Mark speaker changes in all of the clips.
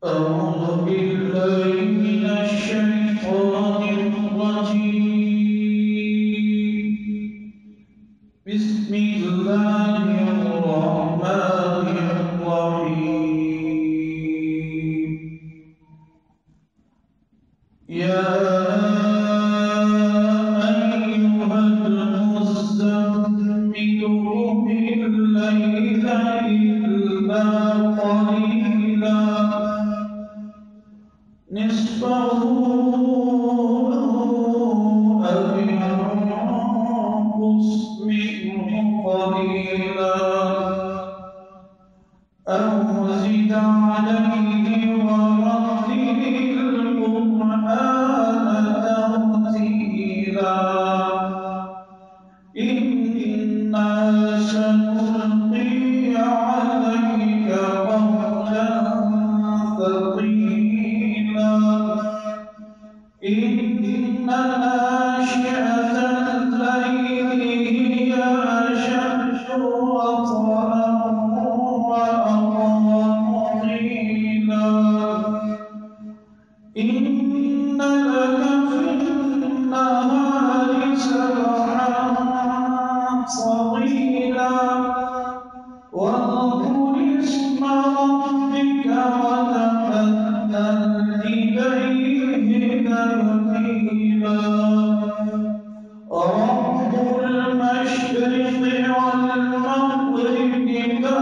Speaker 1: أعوذ بالله من الشيطان الرجيم. بسم الله الرحمن الرحيم. يا أيها المزمل قم الليل إلا قليلا نصفه أو انقص منه قليلا أو زد عليه ورتل القرآن ترتيلا إنا سنلقي عليك قولا ثقيلا إن ناشئة الليل هي أشد وطئا وأقوم قيلا إن لك في النهار سبحا طويلا واذكر اسم ربك وتبتل إليه تبتيلا رب المشرق والمغرب لا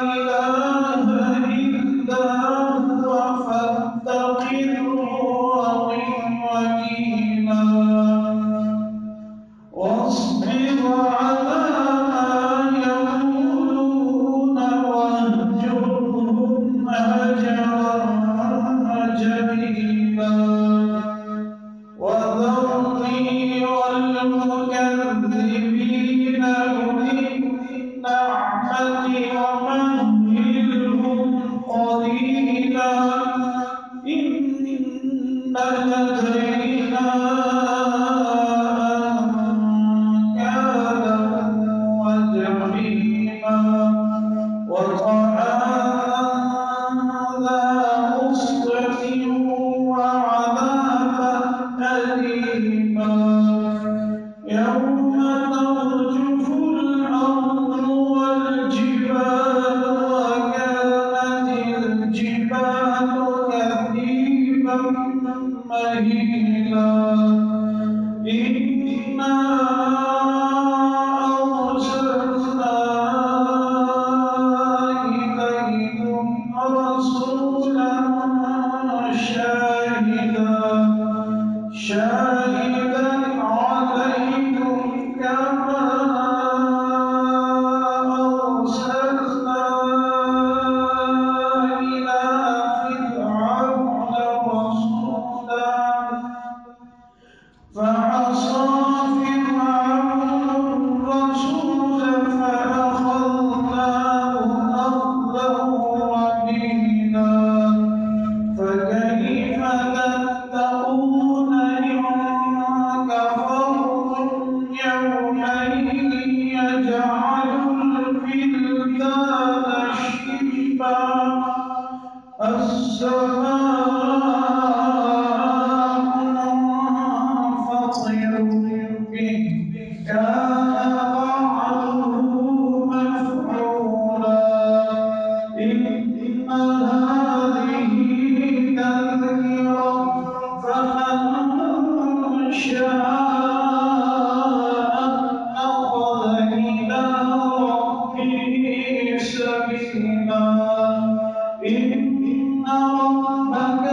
Speaker 1: إله إلا هو فاتخذه وكيلا واصبر على ما يقولون واهجرهم هجرا جميلا وذرني والمكذبين أولي النعمة ومهلهم قليلا إن لدينا أنكالا وجحيما وطعاما ذا غصة وعذابا أليما يوم ترجف الأرض والجبال وكانت الجبال كثيبا مهيلا إنا أرسلنا إليكم رسولا شاهدا عليكم كما أرسلنا إلى فرعون رسولا فعصى فرعون الرسول فأخذناه أخذا وبيلا فكيف تتقون إن كفرتم يومين يجعل الولدان شيبا السماء منفطر به كان وعده مفعولا إن هذه تذكرة فمن شاء اتخذ إلى ربه سبيلا إن ربك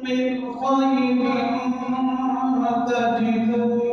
Speaker 1: من خير تجدوه